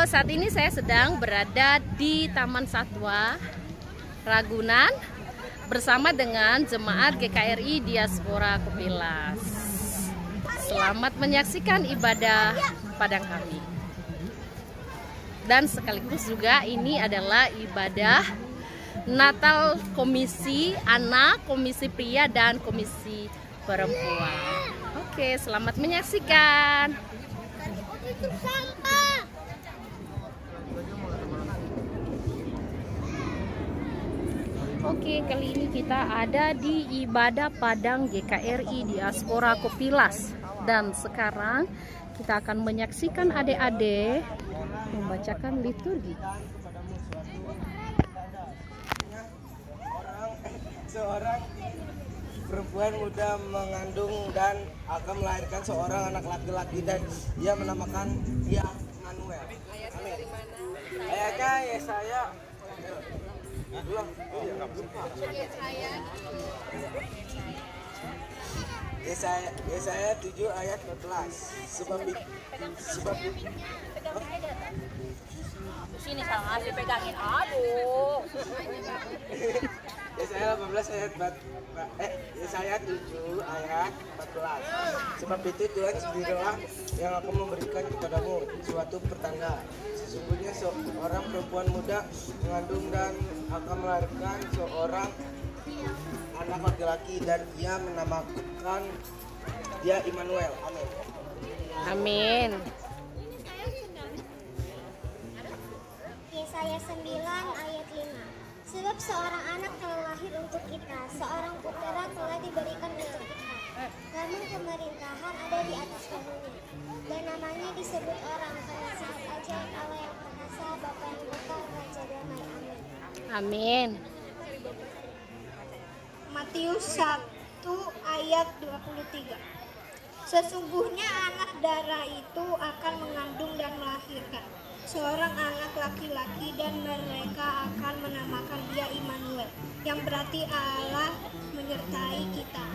saat ini saya sedang berada di Taman Satwa Ragunan bersama dengan jemaat GKRI Diaspora Kupilas. Selamat menyaksikan ibadah Padang kami. Dan sekaligus juga ini adalah ibadah Natal Komisi Anak, Komisi Pria, dan Komisi Perempuan. Oke, selamat menyaksikan. Oke, kali ini kita ada di ibadah Padang GKRI Diaspora Kupilas. Dan sekarang kita akan menyaksikan adik-adik membacakan liturgi. Seorang perempuan muda mengandung dan akan melahirkan seorang anak laki-laki dan ia menamakan dia Immanuel. Ayatnya Yesaya. Yesaya 7 ayat 14. Sebab sini salah ngasih pegangin, aduh. Yesaya 18 ayat Yesaya 7 ayat 14. Sebab itu Tuhan sendirilah yang akan memberikan kepadamu suatu pertanda. Sesungguhnya seorang perempuan muda mengandung dan akan melahirkan seorang anak laki-laki dan ia menamakan dia Immanuel. Amin. Amin. Yesaya 9 ayat 5. Sebab seorang anak telah lahir untuk kita, seorang putera telah diberikan untuk kita. Namun pemerintahan ada di atas bahunya, dan namanya disebut orang penasihat ajaib, Allah yang perkasa, Bapa yang kekal, Raja damai. Amin. Amin. Matius 1 ayat 23. Sesungguhnya anak darah itu akan mengandung dan melahirkan seorang anak laki-laki dan mereka akan menamakan dia Immanuel, yang berarti Allah menyertai kita.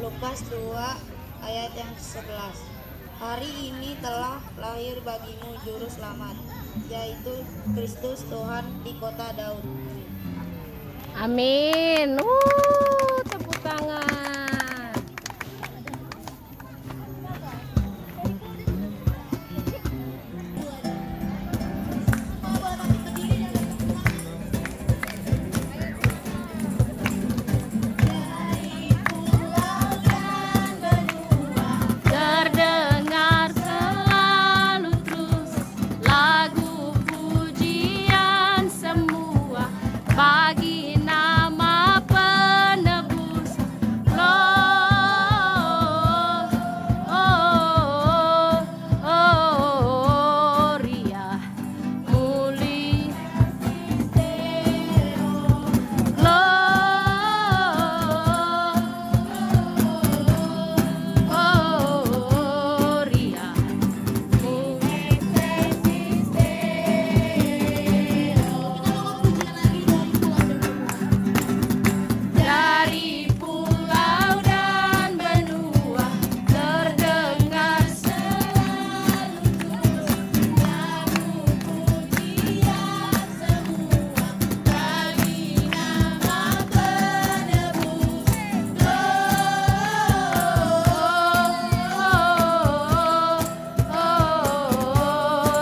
Lukas 2 ayat yang 11. Hari ini telah lahir bagimu juru selamat, yaitu Kristus Tuhan di kota Daud. Amin. Tepuk tangan. Terdengar selalu terus lagu pujian semua bagi nama penebus. Gloria muli Gloria dari pulau dan benua terdengar selalu terus lagu pujian semua bagi nama penebus.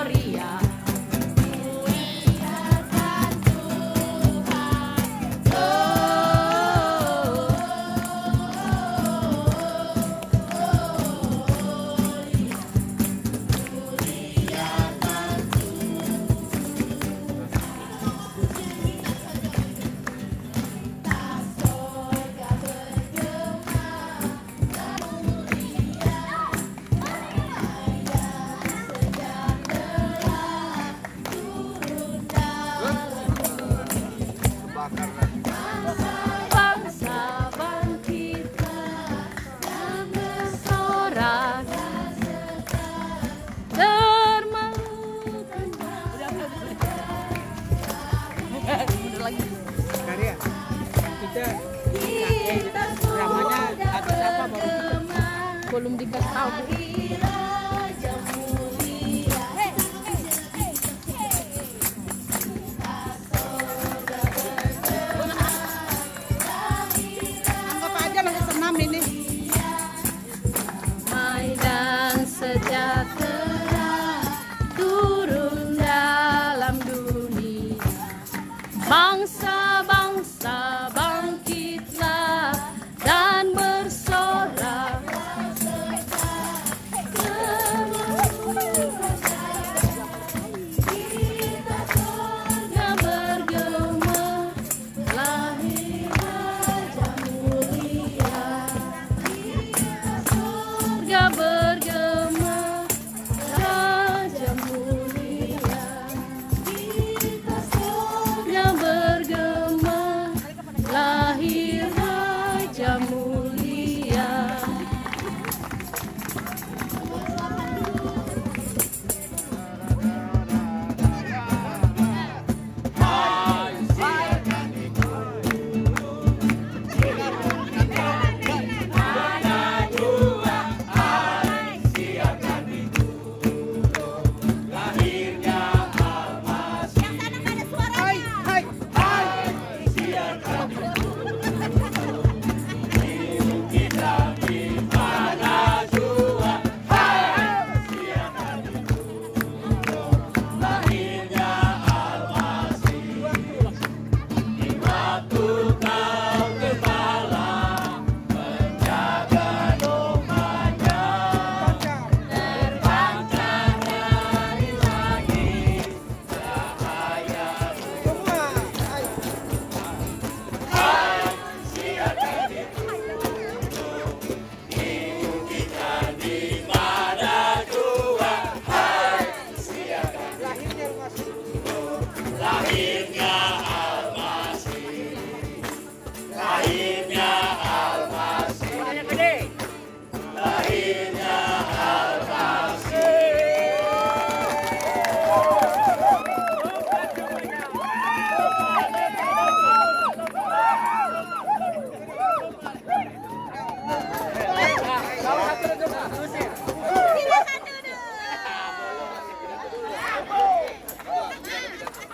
Gloria muliakan bangsa bangkitlah dan bersorak termalukan. Karya kita dramanya ada siapa baru belum dikasih tahu. sejahtera turun dalam dunia. Bangsa-bangsa bangkitlah dan bersorak. Kita surga bergema, lahir Raja mulia. Kita surga bergema, Raja mulia. Kita surga bergema, lahir Raja mulia.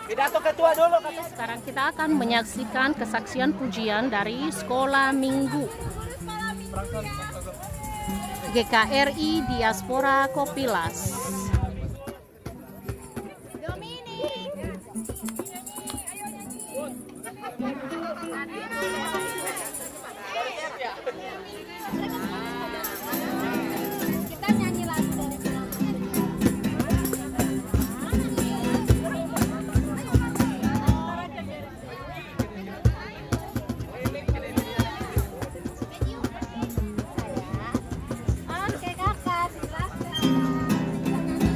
Pidato ketua dulu. Sekarang kita akan menyaksikan kesaksian pujian dari Sekolah Minggu GKRI Diaspora Kopilas. Oke kakak, silakan.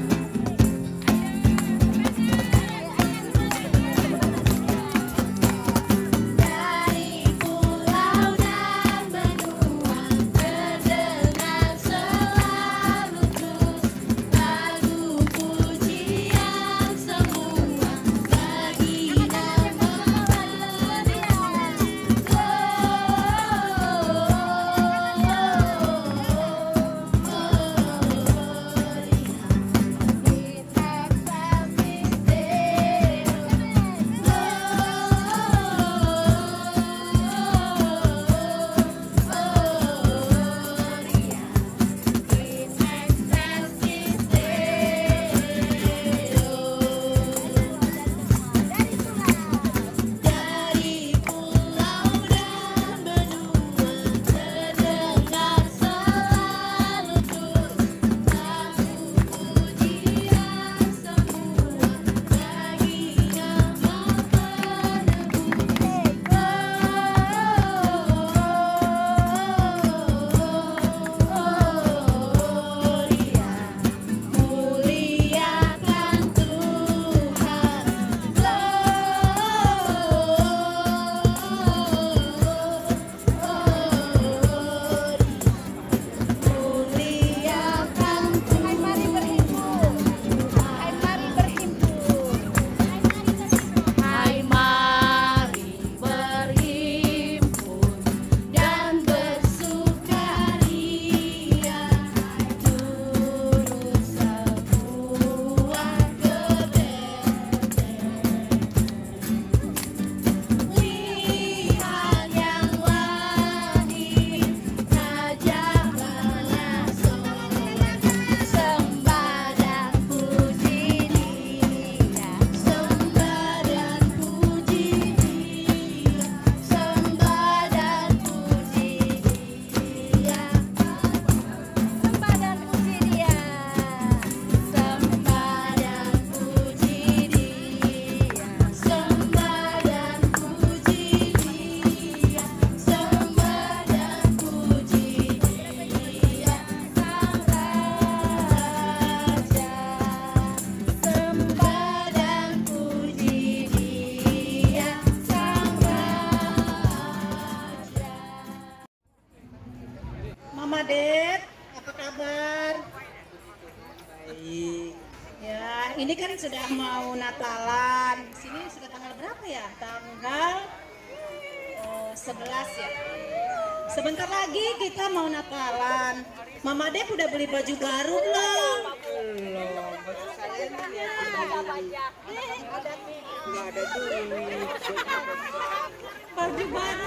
ini kan sudah mau Natalan. Di sini sudah tanggal berapa ya? Tanggal 11 ya. Sebentar lagi kita mau Natalan. Mama Dep udah beli baju baru belum? Belum. Baju saya ini ya. Nggak ada duit. Baju baru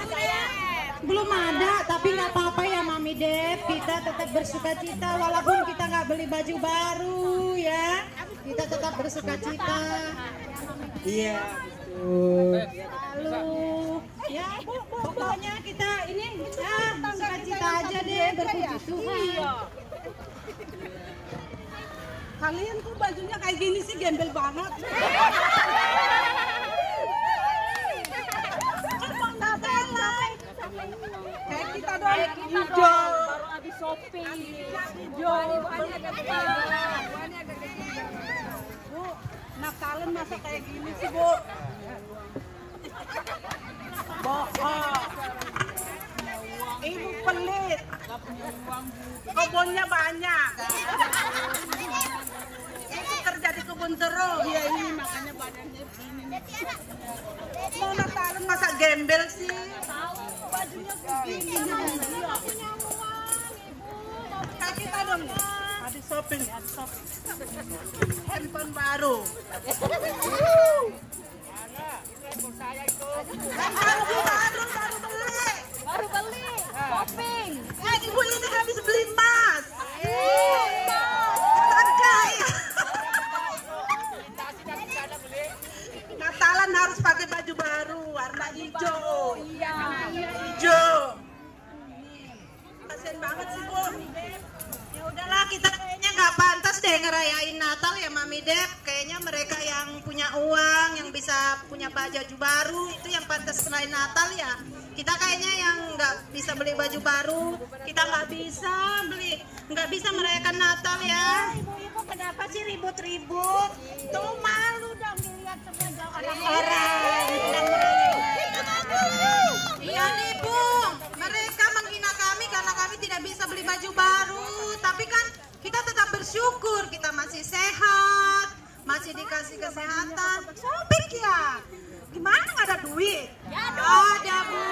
belum ada, tapi nggak apa-apa ya Mami Dep. Kita tetap bersukacita walaupun kita nggak beli baju baru ya. Kita tetap bersukacita. Iya, betul. Lalu ya pokoknya kita ini ya sukacita aja deh, berpuji Tuhan. Kalian tuh bajunya kayak gini sih gembel banget. Kayak kita dong, hijau. Baru habis shopping. Hijau. Bu, Natalan masa kayak gini sih, Bu? Bohong. Ibu pelit. Kebunnya banyak. Ibu kerja di kebun terus. Iya ini makanya badannya begini. Mau Natalan masa gembel sih? Bajunya begini. Kayak kita dong nih. Habis shopping, handphone baru. Baru beli. Shopping. Ibu ini habis beli emas. Kaya. Natalan harus pakai baju baru warna hijau. Hijau. Kasian banget sih, Bu. Ya udahlah, kita kayaknya nggak pantas deh ngerayain Natal ya Mami Dep. Kayaknya mereka yang punya uang, yang bisa punya baju baru itu yang pantas selain Natal ya. Kita kayaknya yang nggak bisa beli baju baru, kita nggak bisa merayakan Natal ya. Ibu-ibu kenapa sih ribut-ribut? Tuh malu dong dilihat semua Orang sedang merayakan. Iya nih Bu, mereka menghina kami karena kami tidak bisa beli baju baru. Tapi kan kita tetap bersyukur, kita masih sehat, masih dikasih kesehatan. Shopping ya, gimana nggak ada duit? Ada Bu.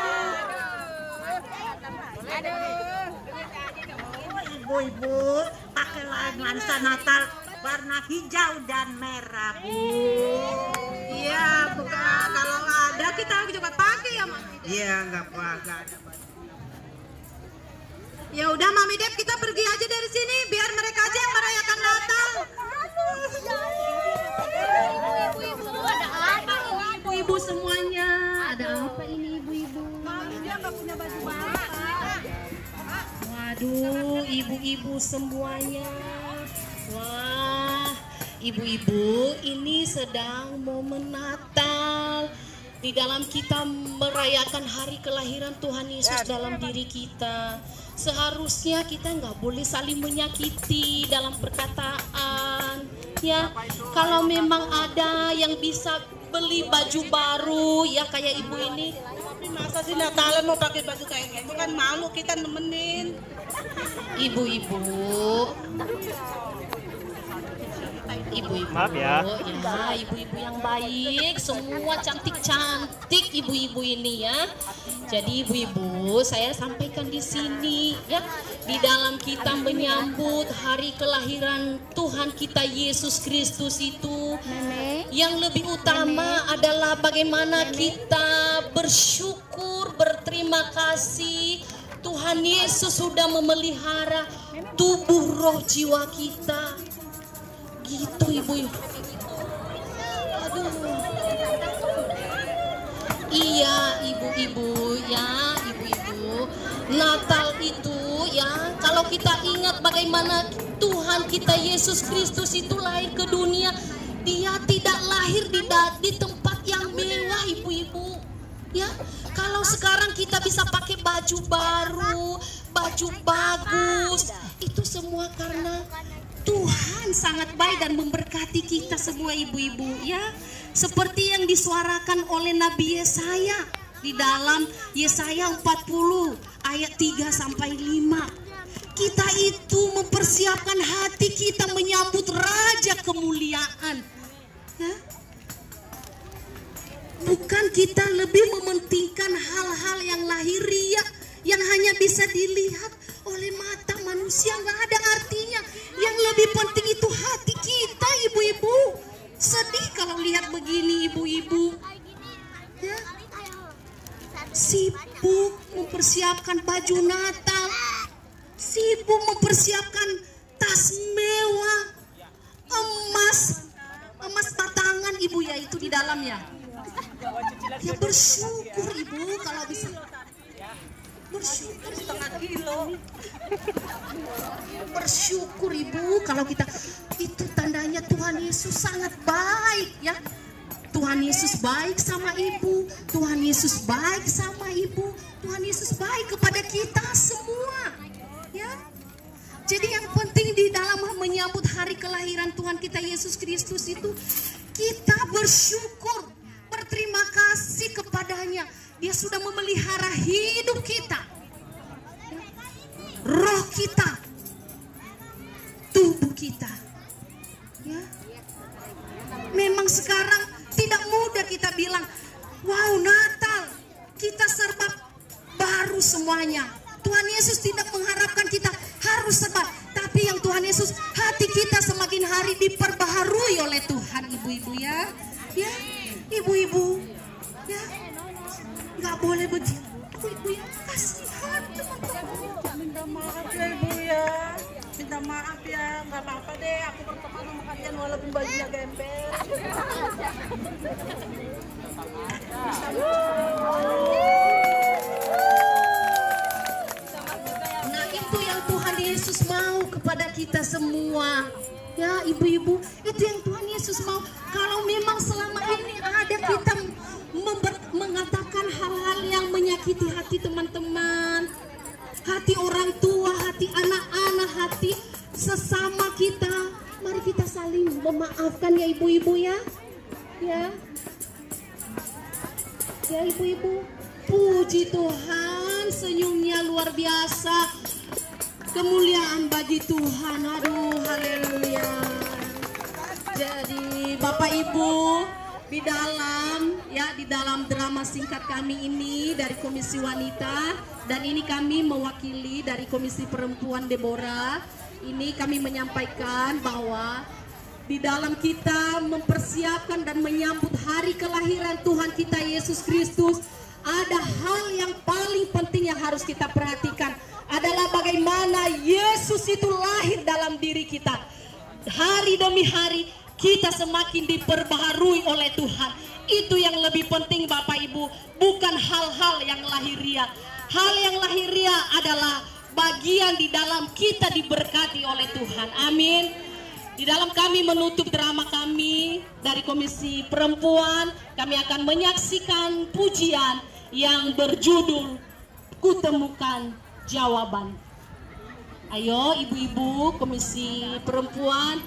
Ibu-ibu pakailah nuansa Natal warna hijau dan merah, Bu. Iya, bukan kalau ada kita juga pakai ya Mami Dep. Iya, nggak ada. Ya udah Mami Dep, kita pergi aja dari sini biar mereka aja yang merayakan Natal. Ibu-ibu ada apa? Ibu-ibu semuanya, ada apa ini ibu-ibu? Dia nggak punya baju baru. Waduh, ibu-ibu semuanya. Wah, ibu-ibu ini sedang momen Natal. Di dalam kita merayakan hari kelahiran Tuhan Yesus dalam diri kita. Seharusnya kita nggak boleh saling menyakiti dalam perkataan. Ya, kalau memang ada yang bisa beli baju baru, ya kayak ibu ini. Tapi masa sih Natalan mau pakai baju kayak gitu, kan malu kita nemenin. Ibu-ibu, Maaf ya. Ibu-ibu yang baik, semua cantik-cantik ibu-ibu ini ya. Jadi ibu-ibu, saya sampaikan di sini ya, di dalam kita menyambut hari kelahiran Tuhan kita Yesus Kristus itu, yang lebih utama adalah bagaimana kita bersyukur, berterima kasih. Tuhan Yesus sudah memelihara tubuh roh jiwa kita. Gitu ibu-ibu. Aduh. Iya ibu-ibu ya, ibu-ibu. Natal itu ya, kalau kita ingat bagaimana Tuhan kita Yesus Kristus itu lahir ke dunia, dia tidak lahir di tempat yang mewah ibu-ibu. Ya, kalau sekarang kita bisa pakai baju baru, baju bagus, itu semua karena Tuhan sangat baik dan memberkati kita semua ibu-ibu ya. Seperti yang disuarakan oleh Nabi Yesaya di dalam Yesaya 40 ayat 3 sampai 5. Kita itu mempersiapkan hati kita menyambut Raja saja kemuliaan. Ya. Bukan kita lebih mementingkan hal-hal yang lahiriah yang hanya bisa dilihat oleh mata manusia, nggak ada artinya. Yang lebih penting itu hati kita, ibu-ibu. Sedih kalau lihat begini, ibu-ibu. Ya. Sibuk mempersiapkan baju Natal, sibuk mempersiapkan tas mewah, emas batangan, ibu, ya itu di dalamnya. Ya bersyukur ibu kalau bisa, bersyukur setengah kilo. Bersyukur ibu kalau kita, itu tandanya Tuhan Yesus sangat baik ya. Tuhan Yesus baik sama ibu, Tuhan Yesus baik sama ibu, Tuhan Yesus baik kepada kita semua ya. Jadi yang penting di dalam menyambut hari kelahiran Tuhan kita Yesus Kristus itu, kita bersyukur, berterima kasih kepadanya. Dia sudah memelihara hidup kita, roh kita, tubuh kita ya. Memang sekarang tidak mudah kita bilang, wow Natal, kita serba baru semuanya. Tuhan Yesus tidak mengharapkan kita harus serba, tapi yang Tuhan Yesus, hati kita semakin hari diperbaharui oleh Tuhan, ibu-ibu ya. Ya, ibu-ibu ya, nggak boleh begitu, ibu ya, kasihan teman-teman. Minta maaf ya ibu ya, minta maaf ya, nggak apa-apa deh, aku berteman sama kalian walaupun bajunya gembel. Nah itu yang Tuhan Yesus mau kepada kita semua ya ibu-ibu, itu yang Tuhan Yesus mau. Kalau memang selama ini ada kita mengatakan hal-hal yang menyakiti hati teman-teman, hati orang tua, hati anak-anak, hati sesama kita, mari kita saling memaafkan ya ibu-ibu ya. Ya ibu-ibu, puji Tuhan, senyumnya luar biasa, kemuliaan bagi Tuhan. Aduh, haleluya. Jadi Bapak Ibu, di dalam drama singkat kami ini dari Komisi Wanita, dan ini kami mewakili dari Komisi Perempuan Deborah, ini kami menyampaikan bahwa di dalam kita mempersiapkan dan menyambut hari kelahiran Tuhan kita Yesus Kristus, ada hal yang paling penting yang harus kita perhatikan, adalah bagaimana Yesus itu lahir dalam diri kita. Hari demi hari kita semakin diperbaharui oleh Tuhan. Itu yang lebih penting Bapak Ibu, bukan hal-hal yang lahiriah. Hal yang lahiriah adalah bagian di dalam kita diberkati oleh Tuhan. Amin. Di dalam kami menutup drama kami dari Komisi Perempuan, kami akan menyaksikan pujian yang berjudul Kutemukan Jawaban. Ayo ibu-ibu Komisi Perempuan.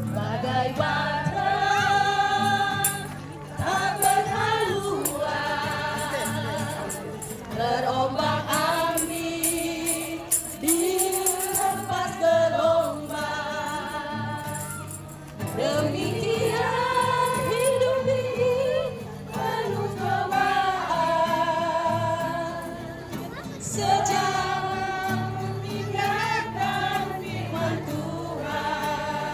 Bagai batang tak berhaluan, terombang ambing dihempas gelombang. Demikian hidup ini penuh cobaan, sejak meninggalkan firman Tuhan.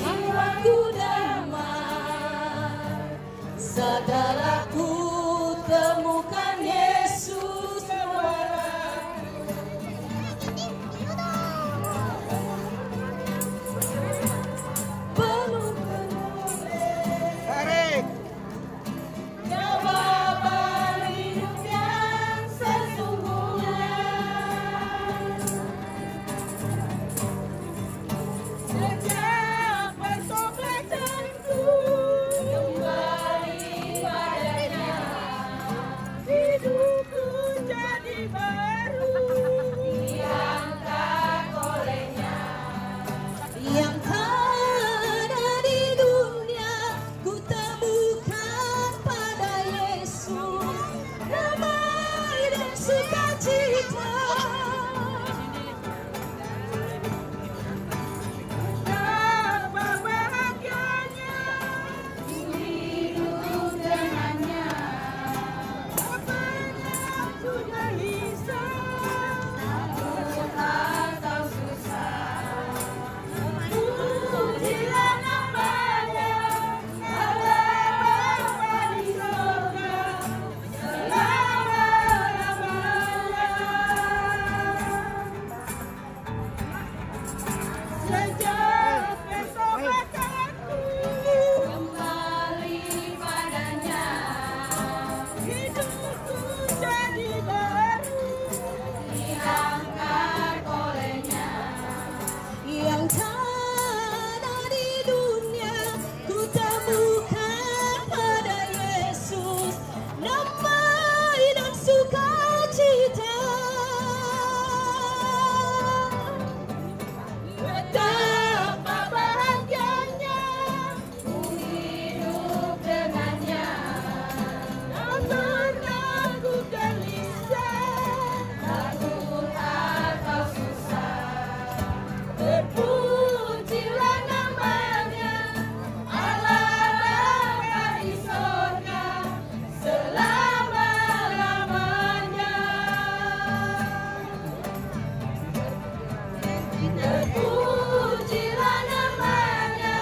Jiwaku damai setelah ku temukan Yesus penuh jawaban hidup yang sesungguhnya. Sejak pertobatanku kembali pada sejak pertobatanku kembali padanya, hidupku jadi baru diangkat olehnya. yang ada di dunia ku temukan pada Yesus damai dan sukacita. Betapa bahagianya Ku hidup dengannya, tak pernah ku gelisah, takut atau susah. terpujilah namanya Allah Bapa di sorga selama-lamanya. Terpujilah namanya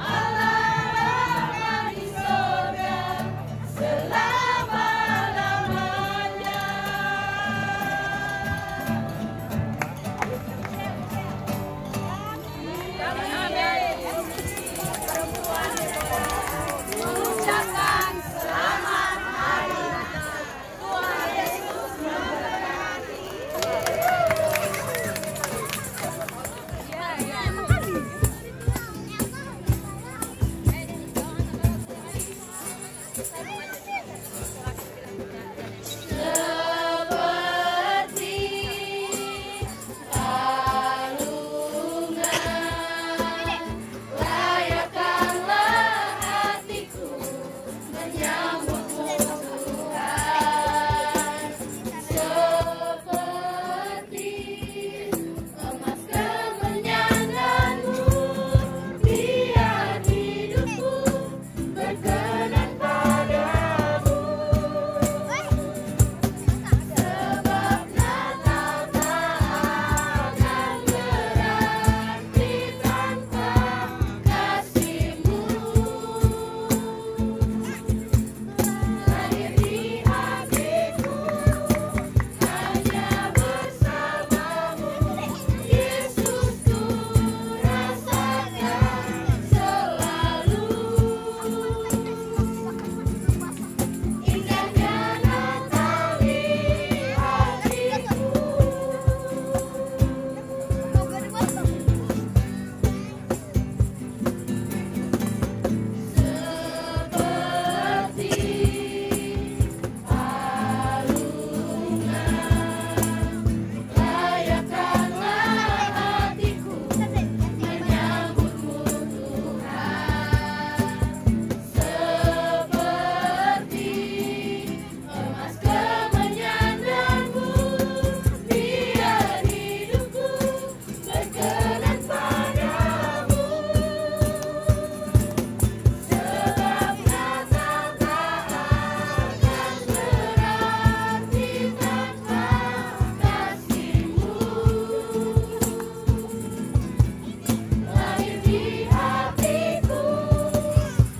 Allah Bapa di sorga selama-lamanya. Mengucapkan selamat hari Tuhan Yesus seperti kalungan, layakkanlah hatiku menyambutmu Tuhan, seperti emas kemenyanganmu, biar hidupku berkenan padamu. Sebab Natal tak akan berarti tanpa kasih-Mu. Hadir di hatiku hanya bersama-Mu, Yesus, ku rasakan selalu. Indahnya Natal di hatiku. Seperti kalungan, layakkanlah hatiku menyambutmu Tuhan, seperti emas kemenyanganmu, biar hidupku berkenan padamu. Sebab Natal tak akan berarti tanpa kasih-Mu. Lahir di hatiku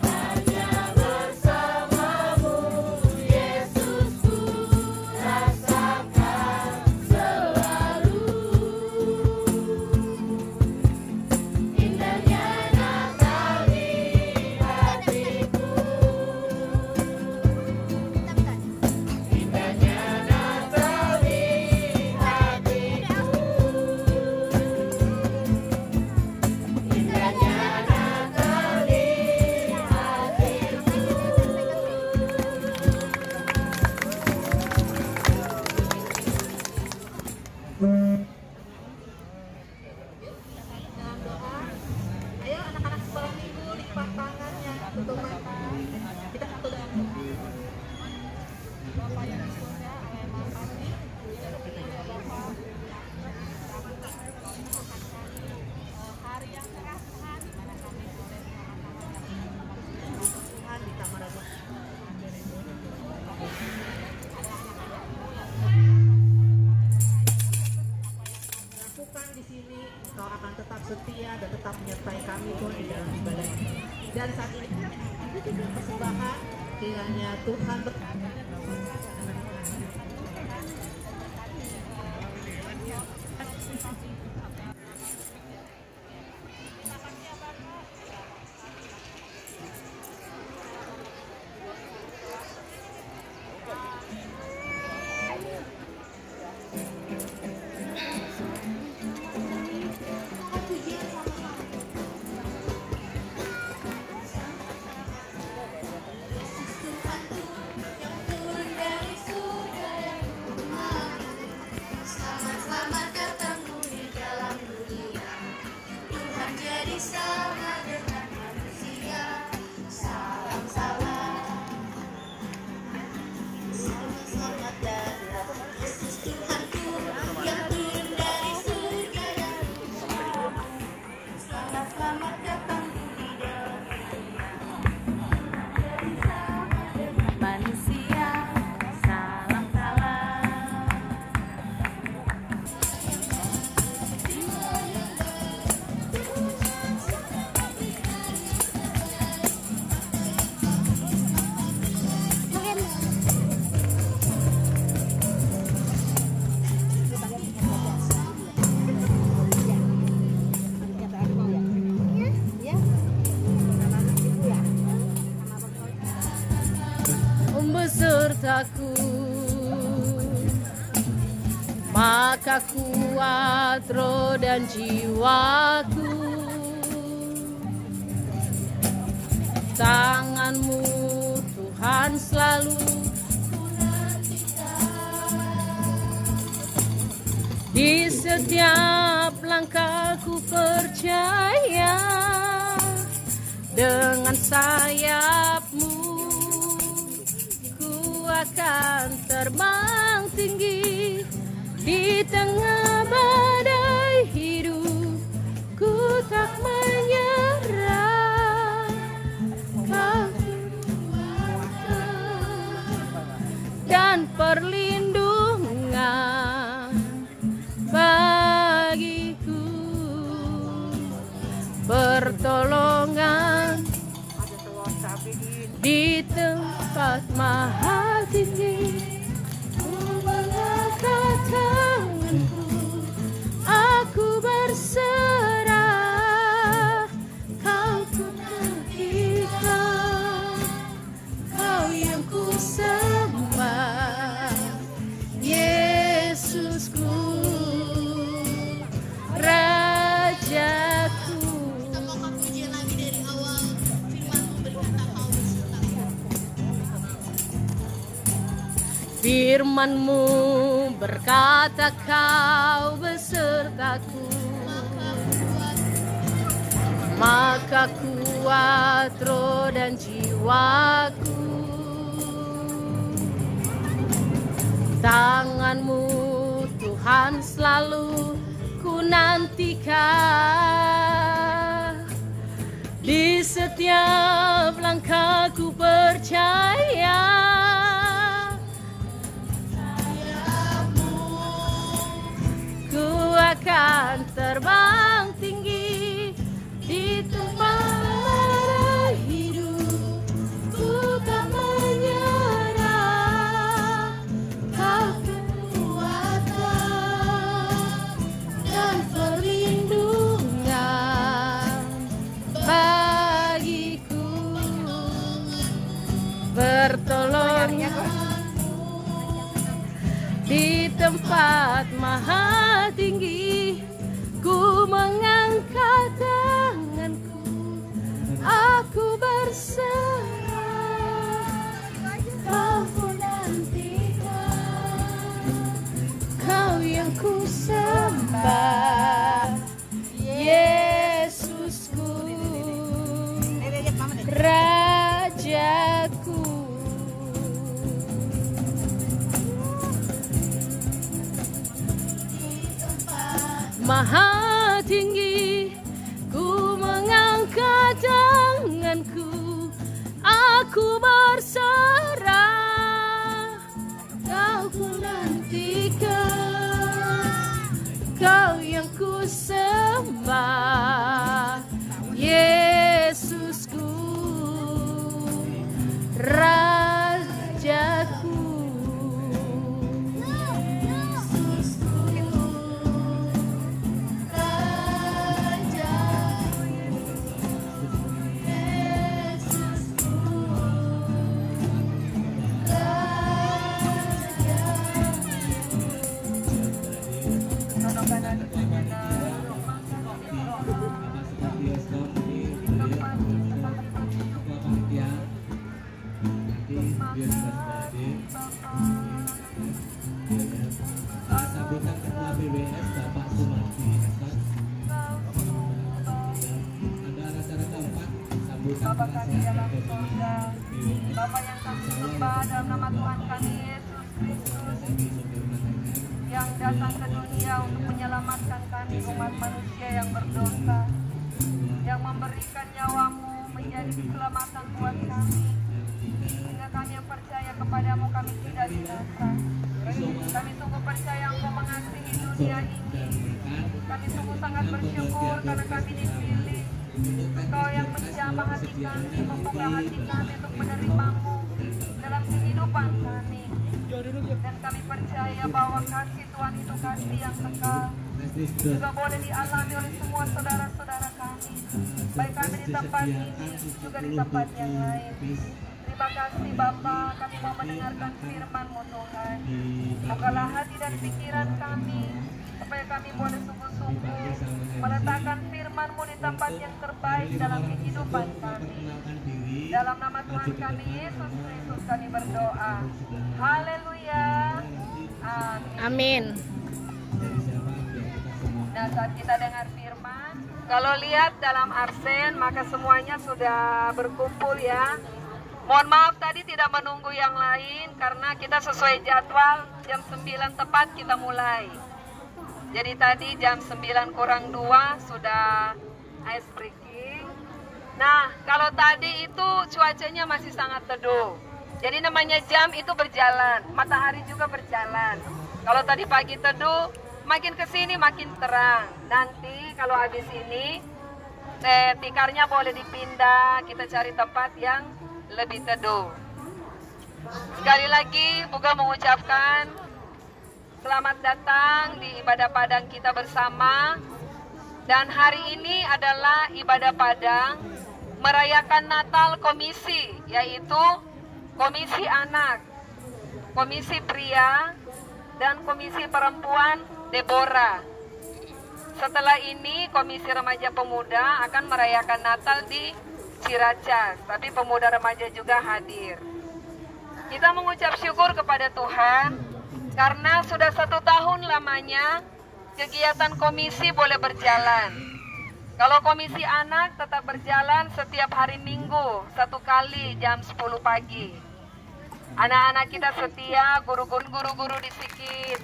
hanya bersama-Mu, Yesus, ku rasakan selalu. Indahnya Natal di hatiku. Indahnya Natal di hatiku. Indahnya Natal di Ayo anak-anak sekolah minggu lipat tangannya, tutup mata. Kita satu dalam Bapak yang di surga, terima kasih. Hari yang cerah Tuhan, di mana kami boleh Tuhan di kamar Raja. Lakukan di sini, Kau akan tetap setia dan tetap menyertai kami pun di dalam ibadah ini. Dan saat ini persembahan kiranya Tuhan besertaku, maka kuat roh dan jiwaku. Tangan-Mu Tuhan selalu di setiap langkahku percaya, dengan sayap-Mu ku akan terbang tinggi di tengah badai hidup. Ku tak menyerah, Kau dan perlindungan bagiku, pertolongan di tempat maha tinggi. Ku mengangkat tanganku, aku berserah, Kau ku nantikan, Kau yang ku sembah, Yesusku, Rajaku. Kita mau pujian lagi dari awal. Firman-Mu berkata Kau besertaku. Firman-Mu berkata Kau besertaku, maka kuat roh dan jiwaku. Tangan-Mu Tuhan selalu ku nantikan, di setiap langkahku percaya, ku akan terbang tinggi di tempat hidup. Ku tak menyerah, Kau kekuatan dan perlindungan bagiku, pertolongan di tempat maha tinggi. Ku mengangkat tanganku, aku berserah, Kau ku nantikan, Kau yang ku sembah, Yesusku, Rajaku. Maha tinggi, ku mengangkat tanganku, aku berserah, Kau ku nantikan, Kau yang ku sembah, Yesusku, Rajaku. Sambutan Ketua BWS Bapak Sumardi. Ada acara keempat sambutan Bapa kami dalam BWS. Bapa yang kami sembah dalam nama Tuhan kami Yesus Kristus yang datang ke dunia untuk menyelamatkan kami umat manusia yang berdosa, yang memberikan nyawa-Mu menjadi keselamatan buat kami, sehingga kami yang percaya kepadamu kami tidak binasa. Kami sungguh percaya Engkau mengasihi dunia ini. Kami sungguh sangat bersyukur karena kami dipilih. Engkau yang menjamah hati kami, membuka hati kami untuk menerima-Mu dalam kehidupan kami. Dan kami percaya bahwa kasih Tuhan itu kasih yang kekal, juga boleh dialami oleh semua saudara-saudara kami, baik kami di tempat ini juga di tempat yang lain. Terima kasih Bapa, kami mau mendengarkan firman-Mu Tuhan. Bukalah hati dan pikiran kami, supaya kami boleh sungguh-sungguh meletakkan firman-Mu di tempat yang terbaik dalam kehidupan kami. Dalam nama Tuhan kami Yesus Kristus kami berdoa. Haleluya. Amin. Nah, saat kita dengar firman, kalau lihat dalam absen maka semuanya sudah berkumpul ya. Mohon maaf tadi tidak menunggu yang lain karena kita sesuai jadwal jam 9 tepat kita mulai. Jadi tadi jam 9 kurang 2 sudah ice breaking. Nah, kalau tadi itu cuacanya masih sangat teduh. Jadi namanya jam itu berjalan, matahari juga berjalan. Kalau tadi pagi teduh, makin kesini makin terang. Nanti kalau habis ini tikarnya boleh dipindah, kita cari tempat yang lebih teduh. Sekali lagi Buga mengucapkan selamat datang di ibadah Padang kita bersama. Dan hari ini adalah ibadah Padang merayakan Natal komisi, yaitu komisi anak, komisi pria, dan komisi perempuan Deborah. Setelah ini komisi remaja pemuda akan merayakan Natal di Ciracas, tapi pemuda remaja juga hadir. Kita mengucap syukur kepada Tuhan karena sudah 1 tahun lamanya kegiatan komisi boleh berjalan. Kalau komisi anak tetap berjalan setiap hari Minggu 1 kali jam 10 pagi. Anak-anak kita setia, guru-guru di Sikit.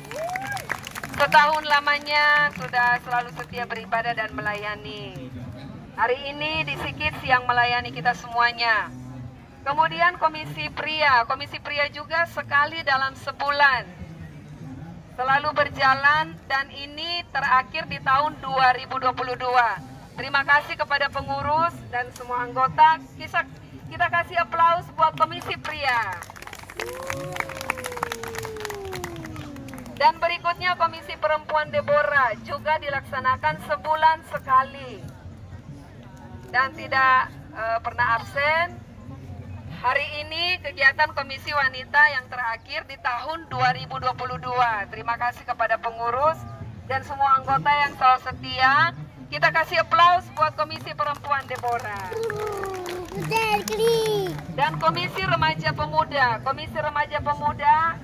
Setahun lamanya sudah selalu setia beribadah dan melayani. Hari ini di Sikit siang melayani kita semuanya. Kemudian komisi pria juga sekali dalam sebulan. Selalu berjalan dan ini terakhir di tahun 2022. Terima kasih kepada pengurus dan semua anggota. Kita kasih aplaus buat komisi pria. Dan berikutnya komisi perempuan Deborah juga dilaksanakan sebulan sekali. Dan tidak pernah absen. Hari ini kegiatan komisi wanita yang terakhir di tahun 2022. Terima kasih kepada pengurus dan semua anggota yang selalu setia. Kita kasih aplaus buat komisi perempuan Deborah. Dan komisi remaja pemuda. Komisi remaja pemuda,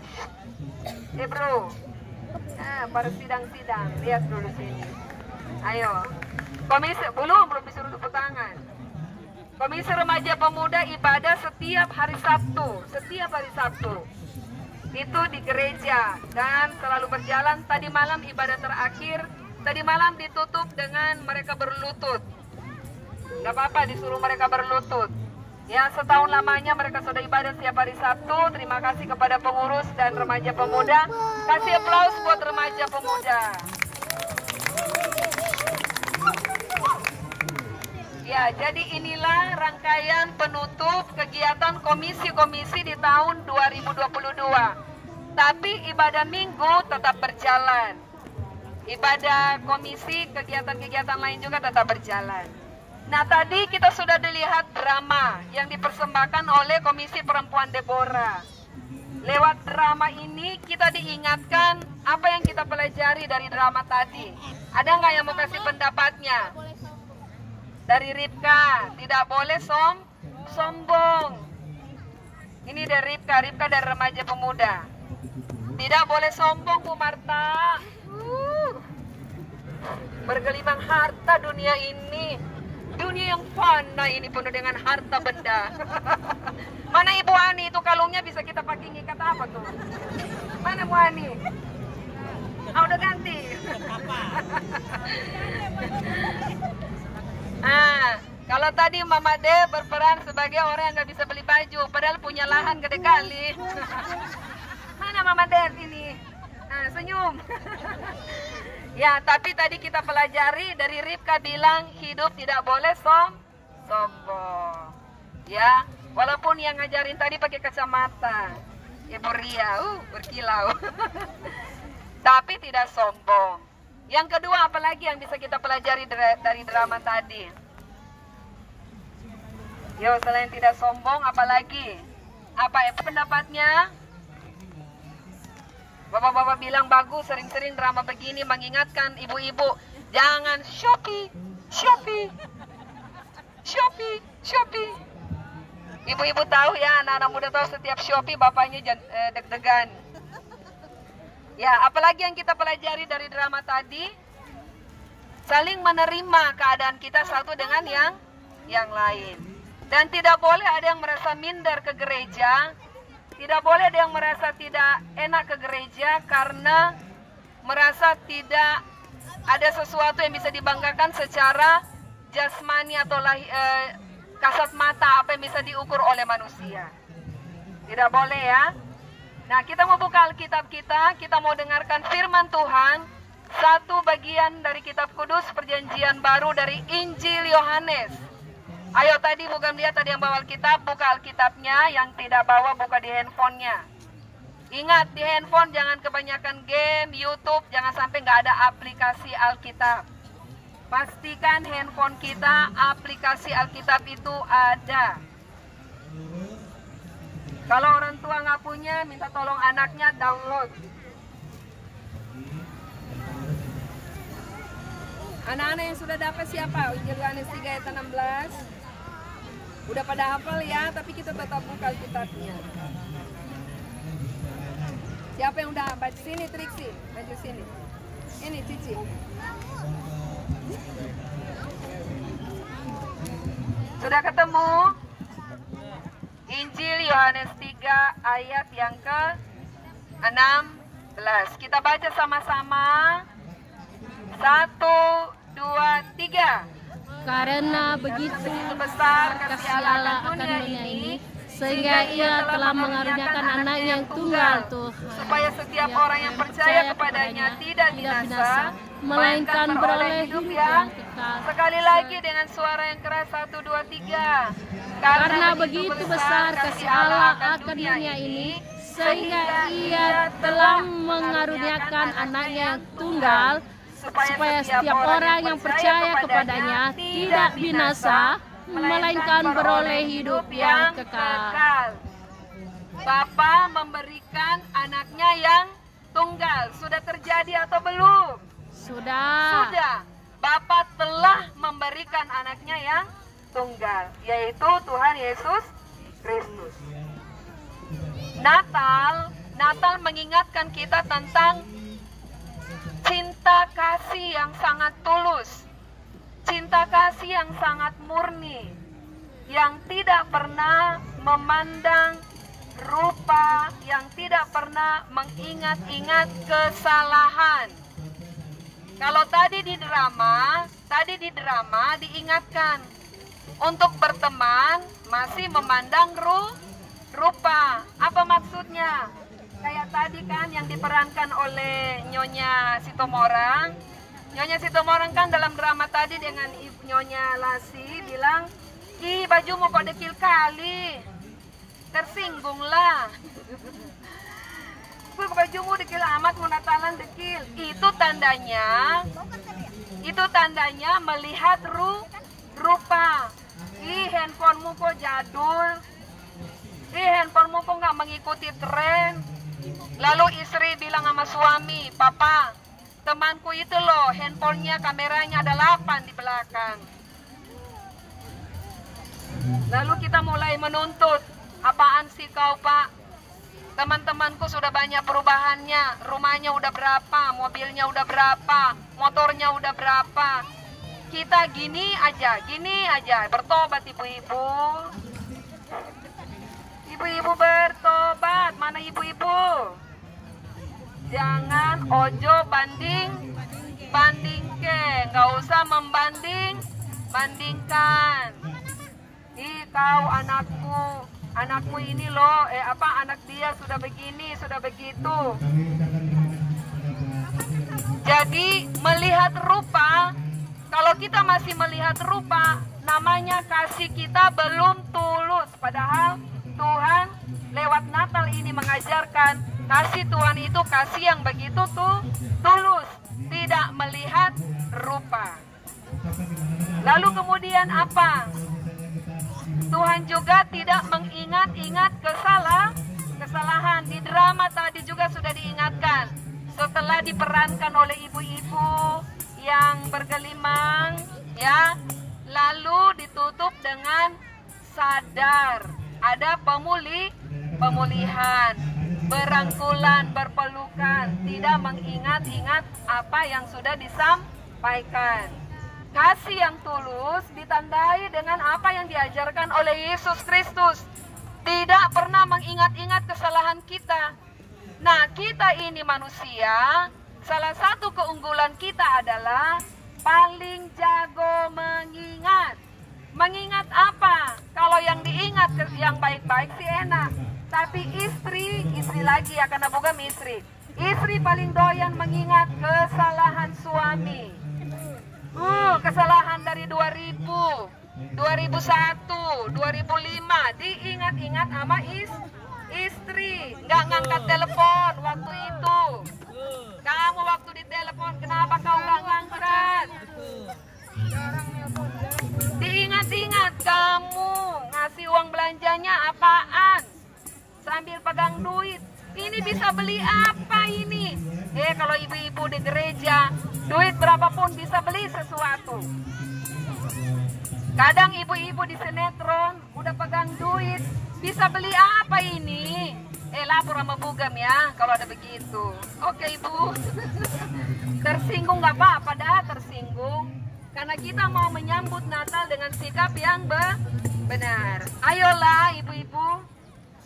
bro, pada sidang-sidang, lihat dulu sini. Ayo. Komisi belum disuruh tepuk tangan. Komisi remaja pemuda ibadah setiap hari Sabtu. Itu di gereja dan selalu berjalan. Tadi malam ibadah terakhir. Tadi malam ditutup dengan mereka berlutut. Gak apa-apa disuruh mereka berlutut. Ya, setahun lamanya mereka sudah ibadah setiap hari Sabtu. Terima kasih kepada pengurus dan remaja pemuda. Kasih aplaus buat remaja pemuda. Ya, jadi inilah rangkaian penutup kegiatan komisi-komisi di tahun 2022. Tapi ibadah minggu tetap berjalan. Ibadah komisi, kegiatan-kegiatan lain juga tetap berjalan. Nah, tadi kita sudah dilihat drama yang dipersembahkan oleh Komisi Perempuan Deborah. Lewat drama ini kita diingatkan apa yang kita pelajari dari drama tadi. Ada nggak yang mau kasih pendapatnya? Dari Ripka, tidak boleh sombong. Ini dari Ripka dari remaja pemuda. Tidak boleh sombong, Bu Marta. Bergelimang harta dunia ini. Dunia yang fana ini penuh dengan harta benda. Mana Ibu Ani itu kalungnya bisa kita pakai ngikat apa tuh? Mana Bu Ani? Udah ganti. Kalau tadi Mama De berperan sebagai orang yang nggak bisa beli baju, padahal punya lahan gede kali. Mana Mama De ini? Senyum. Ya, tapi tadi kita pelajari dari Ripka bilang hidup tidak boleh sombong. Ya, walaupun yang ngajarin tadi pakai kacamata, Ibu Ria, berkilau. Tapi tidak sombong. Yang kedua, apalagi yang bisa kita pelajari dari drama tadi? Yo, selain tidak sombong, apalagi? Apa pendapatnya? Bapak-bapak bilang bagus, sering-sering drama begini mengingatkan ibu-ibu, jangan Shopee. Ibu-ibu tahu ya, anak-anak muda tahu setiap Shopee bapaknya deg-degan. Ya, apalagi yang kita pelajari dari drama tadi? Saling menerima keadaan kita satu dengan yang lain. Dan tidak boleh ada yang merasa minder ke gereja. Tidak boleh ada yang merasa tidak enak ke gereja karena merasa tidak ada sesuatu yang bisa dibanggakan secara jasmani atau kasat mata, apa yang bisa diukur oleh manusia. Tidak boleh ya. Nah, kita mau buka Alkitab kita mau dengarkan firman Tuhan, satu bagian dari kitab kudus perjanjian baru dari Injil Yohanes. Ayo tadi bukan lihat tadi yang bawa Alkitab, buka Alkitabnya, yang tidak bawa buka di handphonenya. Ingat, di handphone jangan kebanyakan game, YouTube, jangan sampai nggak ada aplikasi Alkitab. Pastikan handphone kita aplikasi Alkitab itu ada. Kalau orang tua nggak punya, minta tolong anaknya download. Anak-anak yang sudah dapat siapa? Injil Yohanes 3 ayat 16. Udah pada hafal ya, tapi kita tetap buka Alkitabnya. Siapa yang udah baca? Sini Triksi, maju sini. Ini Cici. Sudah ketemu? Injil Yohanes 3 ayat yang ke-16. Kita baca sama-sama. 1, 2, 3. Karena begitu besar kasih Allah akan dunia ini, sehingga Ia telah mengaruniakan anak yang tunggal Tuhan, supaya setiap orang yang percaya kepadanya tidak binasa, melainkan beroleh hidup yang kekal. Sekali lagi dengan suara yang keras, 1, 2, 3. Karena begitu besar kasih Allah akan dunia ini, sehingga Ia telah mengaruniakan anaknya yang tunggal, supaya setiap orang yang percaya kepadanya tidak binasa, melainkan beroleh hidup yang kekal. Bapa memberikan anaknya yang tunggal. Sudah terjadi atau belum? Sudah. Bapa telah memberikan anaknya yang tunggal, yaitu Tuhan Yesus Kristus. Natal mengingatkan kita tentang cinta kasih yang sangat tulus, cinta kasih yang sangat murni, yang tidak pernah memandang rupa, yang tidak pernah mengingat-ingat kesalahan. Kalau tadi di drama diingatkan untuk berteman masih memandang rupa. Apa maksudnya? Kayak tadi kan yang diperankan oleh Nyonya Sitomorang. Nyonya Sitomorang kan dalam drama tadi dengan Nyonya Lasi bilang, "Ih, bajumu kok dekil kali." Tersinggunglah. Bajumu dekil amat, mau Natalan dekil. Itu tandanya melihat rupa. Ih, handphonemu kok jadul. Ih, handphonemu kok nggak mengikuti tren. Lalu istri bilang sama suami, "Papa, temanku itu loh, handphonenya kameranya ada 8 di belakang." Lalu kita mulai menuntut, "Apaan sih kau, Pak? Teman-temanku sudah banyak perubahannya, rumahnya udah berapa, mobilnya udah berapa, motornya udah berapa. Kita gini aja, bertobat ibu-ibu." Ibu-ibu bertobat, mana ibu-ibu? Jangan ojo bandingke, nggak usah bandingkan. Ih, kau anakmu ini loh, anak dia sudah begini, sudah begitu. Jadi melihat rupa, kalau kita masih melihat rupa, namanya kasih kita belum tulus. Padahal Tuhan lewat Natal ini mengajarkan kasih Tuhan itu kasih yang begitu tulus, tidak melihat rupa. Lalu kemudian apa? Tuhan juga tidak mengingat-ingat kesalahan. Di drama tadi juga sudah diingatkan. Setelah diperankan oleh ibu-ibu yang bergelimang, ya, lalu ditutup dengan sadar. Ada pemulihan, berangkulan, berpelukan, tidak mengingat-ingat apa yang sudah disampaikan. Kasih yang tulus ditandai dengan apa yang diajarkan oleh Yesus Kristus. Tidak pernah mengingat-ingat kesalahan kita. Nah, kita ini manusia, salah satu keunggulan kita adalah paling jago mengingat. Mengingat apa? Kalau yang diingat yang baik-baik sih enak. Tapi istri lagi ya, karena bukan istri. Istri paling doyan mengingat kesalahan suami. Kesalahan dari 2000, 2001, 2005 diingat-ingat sama istri. Nggak ngangkat telepon waktu itu. Kamu waktu ditelepon, kenapa kau nggak ngangkat? Diingat-ingat kamu ngasih uang belanjanya apaan? Sambil pegang duit. Ini bisa beli apa ini? Kalau ibu-ibu di gereja, duit berapapun bisa beli sesuatu. Kadang ibu-ibu di sinetron udah pegang duit, bisa beli apa ini? Lapor sama Bugam ya kalau ada begitu. Oke ibu. Tersinggung nggak apa-apa dah, tersinggung. Karena kita mau menyambut Natal dengan sikap yang benar. Ayolah ibu-ibu.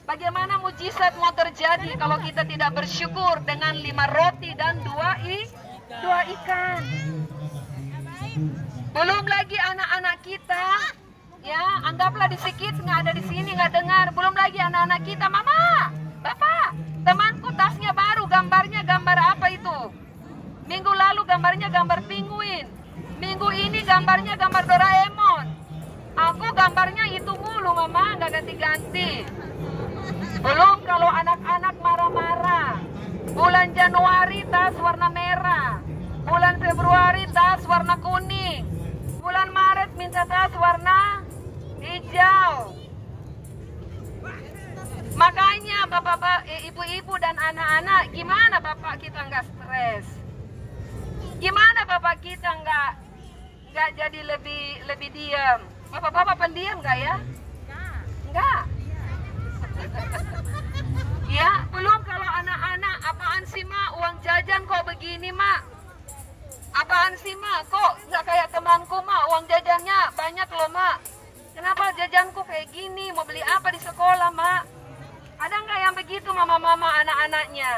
Bagaimana mujizat mau terjadi kalau kita tidak bersyukur dengan 5 roti dan 2 ikan. Belum lagi anak-anak kita, ya anggaplah di sikit nggak ada di sini nggak dengar. Belum lagi anak-anak kita, mama, bapak, temanku tasnya baru, gambarnya gambar apa itu? Minggu lalu gambarnya gambar penguin. Minggu ini gambarnya gambar Doraemon. Aku gambarnya itu mulu mama, nggak ganti-ganti. Belum kalau anak-anak marah-marah. Bulan Januari tas warna merah. Bulan Februari tas warna kuning. Bulan Maret minta tas warna hijau. Makanya bapak-bapak, ibu-ibu dan anak-anak, gimana bapak kita nggak stres? Gimana bapak kita nggak jadi lebih diam? Bapak-bapak pendiam nggak ya? Enggak. Ya, belum kalau anak-anak, apaan sih mak, uang jajan kok begini mak? Apaan sih mak, kok nggak kayak temanku mak, uang jajannya banyak loh mak. Kenapa jajanku kayak gini, mau beli apa di sekolah mak? Ada nggak yang begitu mama-mama anak-anaknya?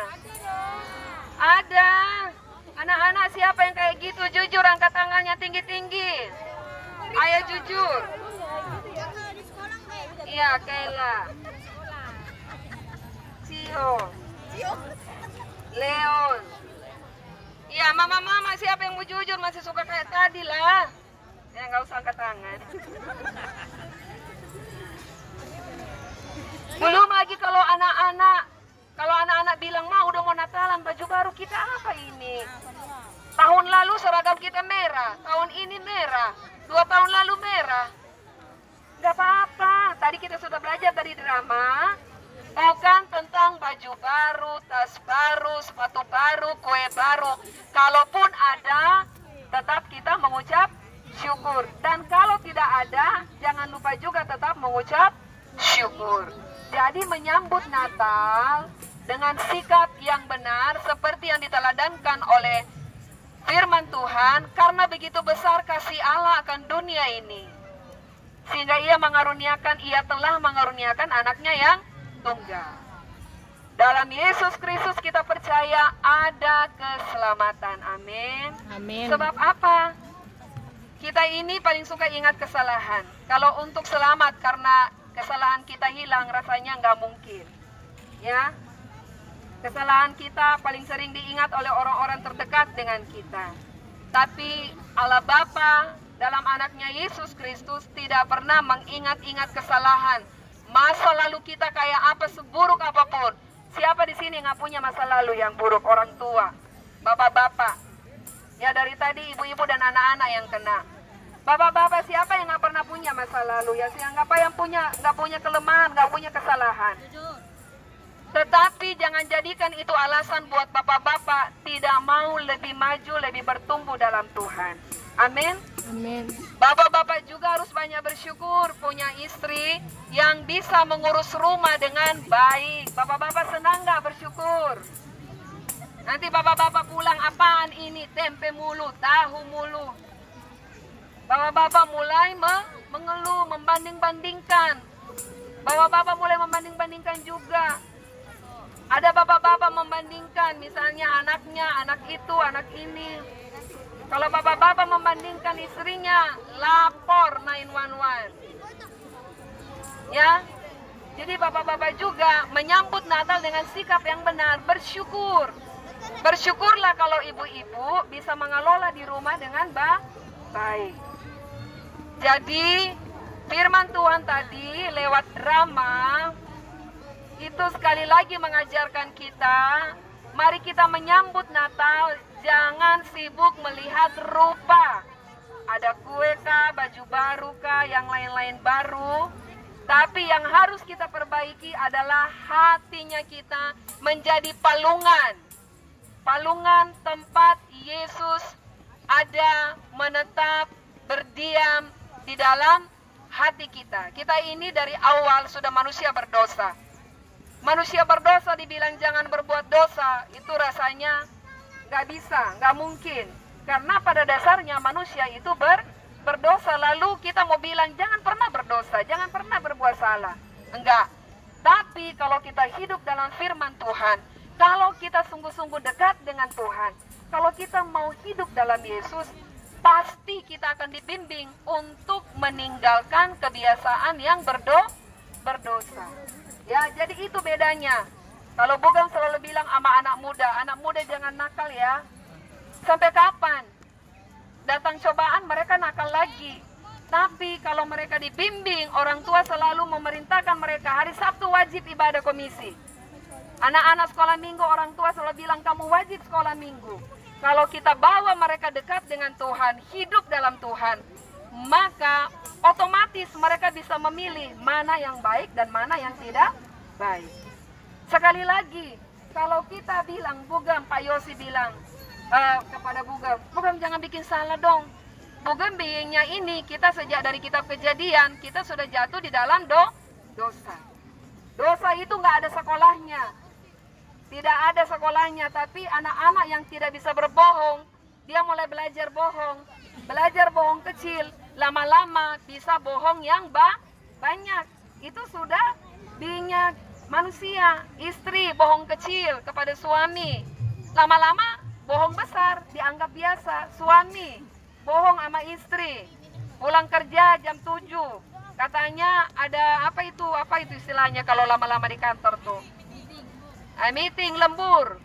Ada. Anak-anak siapa yang kayak gitu? Jujur, angkat tangannya tinggi-tinggi. Ayo jujur. Iya, Kayla. Sio. Leon. Iya, mama-mama siapa yang mau jujur, masih suka kayak tadi lah. Ya nggak usah angkat tangan. Belum lagi kalau anak-anak bilang, "Ma, udah mau Natalan, baju baru kita apa ini?" Tahun lalu seragam kita merah, tahun ini merah, 2 tahun lalu merah. Gak apa-apa, tadi kita sudah belajar dari drama. Bukan tentang baju baru, tas baru, sepatu baru, kue baru. Kalaupun ada, tetap kita mengucap syukur. Dan kalau tidak ada, jangan lupa juga tetap mengucap syukur. Jadi menyambut Natal dengan sikap yang benar seperti yang diteladankan oleh firman Tuhan, karena begitu besar kasih Allah akan dunia ini, sehingga ia telah mengaruniakan anaknya yang tunggal. Dalam Yesus Kristus kita percaya ada keselamatan. Amin. Amin. Sebab apa? Kita ini paling suka ingat kesalahan. Kalau untuk selamat karena kesalahan kita hilang, rasanya nggak mungkin. Ya, kesalahan kita paling sering diingat oleh orang-orang terdekat dengan kita. Tapi Allah Bapa dalam anaknya Yesus Kristus tidak pernah mengingat-ingat kesalahan. Masa lalu kita kayak apa, seburuk apapun. Siapa di sini nggak punya masa lalu yang buruk? Orang tua, bapak-bapak. Ya dari tadi ibu-ibu dan anak-anak yang kena. Bapak-bapak siapa yang nggak pernah punya punya masa lalu ya, siapa yang nggak punya kelemahan, nggak punya kesalahan. Tetapi jangan jadikan itu alasan buat bapak-bapak tidak mau lebih maju, lebih bertumbuh dalam Tuhan. Amin. Amin. Bapak-bapak juga harus banyak bersyukur punya istri yang bisa mengurus rumah dengan baik. Bapak-bapak senang nggak bersyukur? Nanti bapak-bapak pulang, apaan ini? Tempe mulu, tahu mulu. Bapak-bapak mulai mengeluh, membanding-bandingkan. Bapak-bapak mulai membanding-bandingkan juga. Ada bapak-bapak membandingkan, misalnya anaknya, anak itu, anak ini. Kalau bapak-bapak membandingkan istrinya, lapor 911. Ya, jadi bapak-bapak juga menyambut Natal dengan sikap yang benar, bersyukur. Bersyukurlah kalau ibu-ibu bisa mengelola di rumah dengan baik. Jadi, firman Tuhan tadi lewat drama, itu sekali lagi mengajarkan kita, mari kita menyambut Natal, jangan sibuk melihat rupa. Ada kue kah, baju baru kah, yang lain-lain baru. Tapi yang harus kita perbaiki adalah hatinya kita menjadi palungan. Palungan tempat Yesus ada, menetap, berdiam di dalam hati kita. Kita ini dari awal sudah manusia berdosa. Manusia berdosa dibilang jangan berbuat dosa, itu rasanya nggak bisa, nggak mungkin. Karena pada dasarnya manusia itu berdosa, lalu kita mau bilang jangan pernah berdosa, jangan pernah berbuat salah. Enggak. Tapi kalau kita hidup dalam firman Tuhan, kalau kita sungguh-sungguh dekat dengan Tuhan, kalau kita mau hidup dalam Yesus, pasti kita akan dibimbing untuk meninggalkan kebiasaan yang berdosa. Ya, jadi itu bedanya. Kalau Bogam selalu bilang sama anak muda jangan nakal ya. Sampai kapan? Datang cobaan mereka nakal lagi. Tapi kalau mereka dibimbing, orang tua selalu memerintahkan mereka hari Sabtu wajib ibadah komisi. Anak-anak sekolah minggu, orang tua selalu bilang kamu wajib sekolah minggu. Kalau kita bawa mereka dekat dengan Tuhan, hidup dalam Tuhan, maka otomatis mereka bisa memilih mana yang baik dan mana yang tidak baik. Sekali lagi, kalau kita bilang, Bogam, Pak Yosi bilang kepada Bogam jangan bikin salah dong. Bogam bingungnya ini, kita sejak dari kitab Kejadian, kita sudah jatuh di dalam dosa. Dosa itu nggak ada sekolahnya. Tidak ada sekolahnya, tapi anak-anak yang tidak bisa berbohong, dia mulai belajar bohong. Belajar bohong kecil, lama-lama bisa bohong yang banyak. Itu sudah bingungnya manusia. Istri bohong kecil kepada suami, lama-lama bohong besar dianggap biasa. Suami bohong sama istri, pulang kerja jam 7, katanya ada apa itu istilahnya kalau lama-lama di kantor tuh, meeting lembur.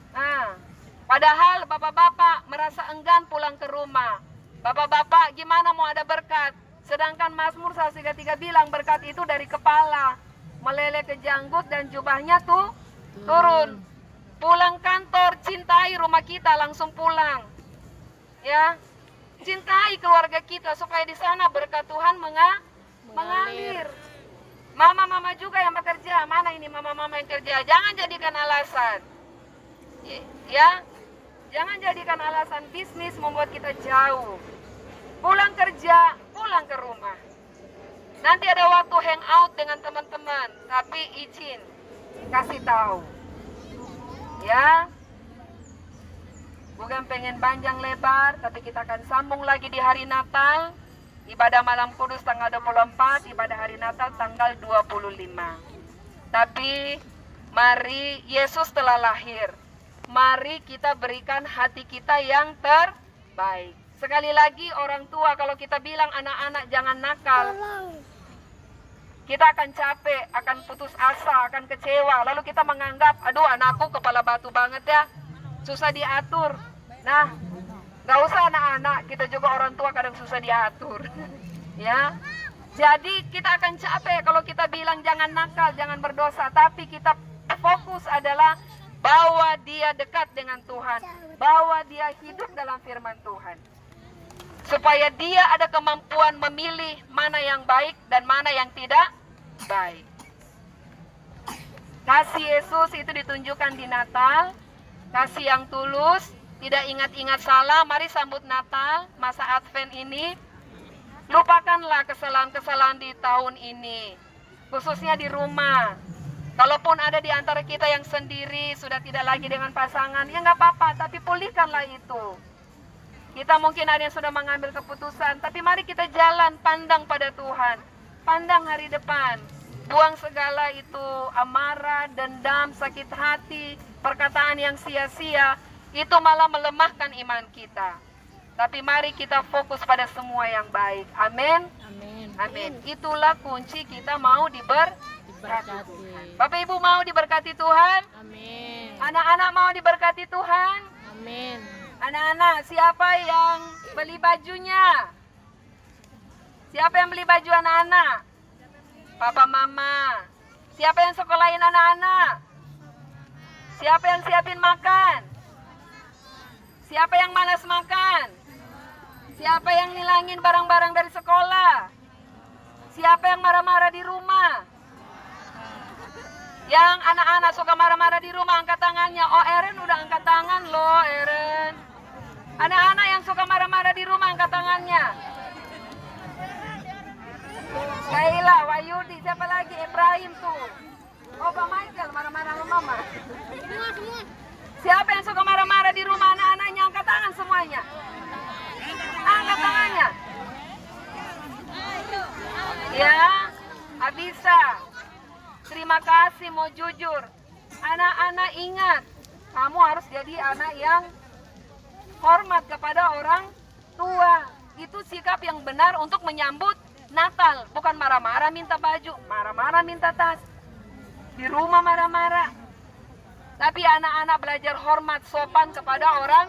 Nah, padahal bapak-bapak merasa enggan pulang ke rumah. Bapak-bapak gimana mau ada berkat? Sedangkan Mazmur 133 bilang berkat itu dari kepala, meleleh ke janggut dan jubahnya tuh turun. Pulang kantor, cintai rumah kita, langsung pulang. Ya, cintai keluarga kita supaya di sana berkat Tuhan mengalir. Mama-mama juga yang bekerja, mana ini mama-mama yang kerja? Jangan jadikan alasan. Ya, jangan jadikan alasan bisnis membuat kita jauh. Pulang kerja, pulang ke rumah. Nanti ada waktu hangout dengan teman-teman, tapi izin kasih tahu. Ya, bukan pengen panjang lebar, tapi kita akan sambung lagi di hari Natal. Ibadah malam kudus tanggal 24, ibadah hari Natal tanggal 25. Tapi mari, Yesus telah lahir. Mari kita berikan hati kita yang terbaik. Sekali lagi orang tua, kalau kita bilang anak-anak jangan nakal, kita akan capek, akan putus asa, akan kecewa. Lalu kita menganggap, aduh anakku kepala batu banget ya, susah diatur. Nah, gak usah anak-anak, kita juga orang tua kadang susah diatur. Ya, jadi kita akan capek kalau kita bilang jangan nakal, jangan berdosa. Tapi kita fokus adalah bawa dia dekat dengan Tuhan, bawa dia hidup dalam firman Tuhan. supaya dia ada kemampuan memilih mana yang baik dan mana yang tidak baik. Kasih Yesus itu ditunjukkan di Natal, kasih yang tulus, tidak ingat-ingat salah. Mari sambut Natal, masa Advent ini. Lupakanlah kesalahan-kesalahan di tahun ini, khususnya di rumah. Kalaupun ada di antara kita yang sendiri, sudah tidak lagi dengan pasangan, ya nggak apa-apa, tapi pulihkanlah itu. Kita mungkin ada yang sudah mengambil keputusan, tapi mari kita jalan pandang pada Tuhan. Pandang hari depan. Buang segala itu amarah, dendam, sakit hati, perkataan yang sia-sia. Itu malah melemahkan iman kita. Tapi mari kita fokus pada semua yang baik. Amin. Amin. Amin. Itulah kunci kita mau diberkati. Bapak Ibu mau diberkati Tuhan? Amin. Anak-anak mau diberkati Tuhan? Amin. Anak-anak, siapa yang beli bajunya? Siapa yang beli baju anak-anak? Papa Mama. Siapa yang sekolahin anak-anak? Siapa yang siapin makan? Siapa yang malas makan? Siapa yang nilangin barang-barang dari sekolah? Siapa yang marah-marah di rumah? Yang anak-anak suka marah-marah di rumah, angkat tangannya. Oh, Eren udah angkat tangan loh, Eren. Anak-anak yang suka marah-marah di rumah, angkat tangannya. Kaila, Wayudi, siapa lagi? Ibrahim tuh. Oh, Pak Michael marah-marah sama Mama. Siapa yang suka marah-marah di rumah, anak-anaknya, angkat tangan semuanya. Angkat tangannya. Ya, Abisa. Terima kasih, mau jujur. Anak-anak ingat, kamu harus jadi anak yang hormat kepada orang tua. Itu sikap yang benar untuk menyambut Natal. Bukan marah-marah minta baju, marah-marah minta tas. Di rumah marah-marah. Tapi anak-anak belajar hormat, sopan kepada orang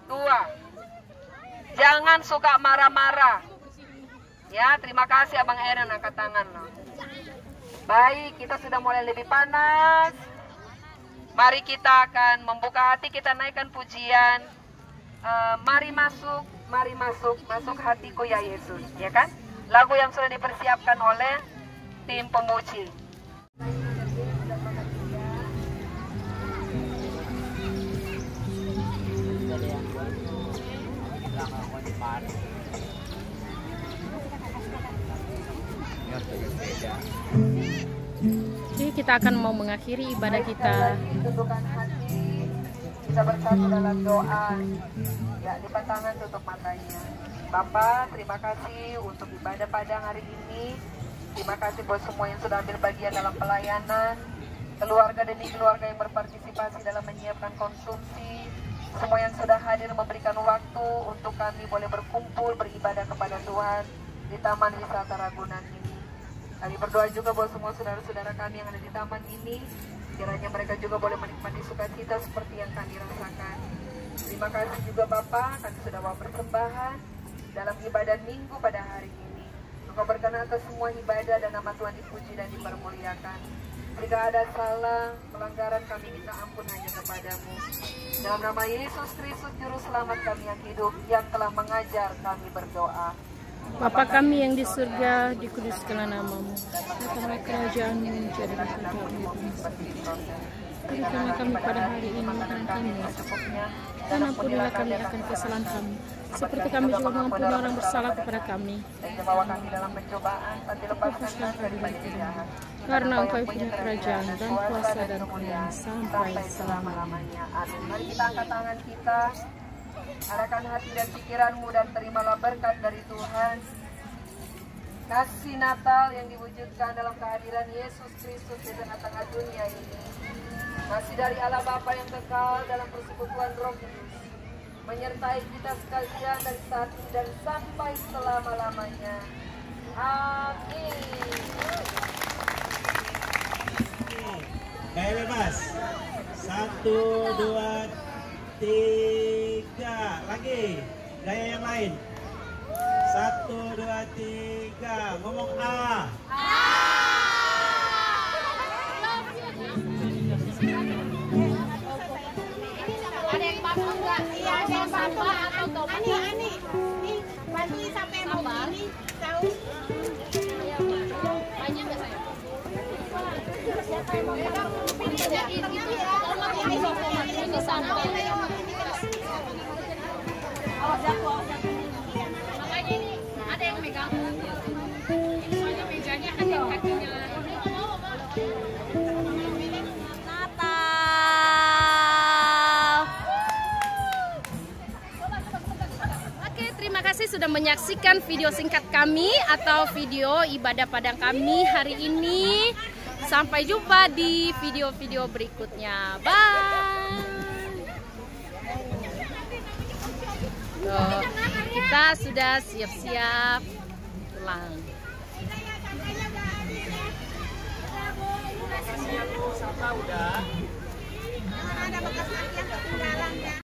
tua. Jangan suka marah-marah. Ya, terima kasih Abang Eren angkat tangan loh. Baik, kita sudah mulai lebih panas. Mari kita akan membuka hati, kita naikkan pujian. Mari masuk, masuk hatiku ya Yesus, ya kan? Lagu yang sudah dipersiapkan oleh tim pemuji. Jadi kita akan mau mengakhiri ibadah kita. Tundukkan hati, kita bersatu dalam doa. Ya, lipat tangan, tutup matanya. Bapak, terima kasih untuk ibadah padang hari ini. Terima kasih buat semua yang sudah ambil bagian dalam pelayanan, keluarga demi keluarga yang berpartisipasi dalam menyiapkan konsumsi, semua yang sudah hadir memberikan waktu untuk kami boleh berkumpul beribadah kepada Tuhan di Taman Wisata Ragunan ini. Kami berdoa juga buat semua saudara-saudara kami yang ada di taman ini, kiranya mereka juga boleh menikmati sukacita seperti yang kami rasakan. Terima kasih juga Bapak, kami sudah bawa persembahan dalam ibadah minggu pada hari ini. Engkau berkenan atas semua ibadah dan nama Tuhan dipuji dan dipermuliakan. Jika ada salah, pelanggaran, kami minta ampun hanya kepadamu. Dalam nama Yesus Kristus Juru Selamat kami yang hidup, yang telah mengajar kami berdoa. Bapa kami yang di surga, dikuduskanlah namamu. Datanglah kerajaanmu, jadilah kehendakmu. Berikanlah kami pada hari ini makan kami, dan ampunilah kami akan kesalahan kami, seperti kami juga mengampuni orang bersalah kepada kami. Dan bawa kami dalam pencobaan, tapi lepaskan kami daripada jahat. Karena Engkau punya kerajaan dan kuasa dan kemuliaan sampai selama-lamanya. Amin. Mari kita angkat tangan kita, arahkan hati dan pikiranmu dan terimalah berkat dari Tuhan. Kasih Natal yang diwujudkan dalam kehadiran Yesus Kristus di tengah-tengah dunia ini. Masih dari Allah Bapa yang kekal dalam persekutuan Roh Kudus, menyertai kita sekalian dari saat ini dan sampai selama-lamanya. Amin. Gaya bebas. 1, 2, 3. Lagi. Gaya yang lain. 1, 2, 3. Ngomong A. Ada yang bapak enggak? Iya, ada yang bapak atau tomat? Ani. terima kasih sudah menyaksikan video singkat kami atau video ibadah padang kami hari ini. Sampai jumpa di video-video berikutnya. Bye. Tuh, kita sudah siap-siap pulang. Ada bekas yang ketinggalan ya.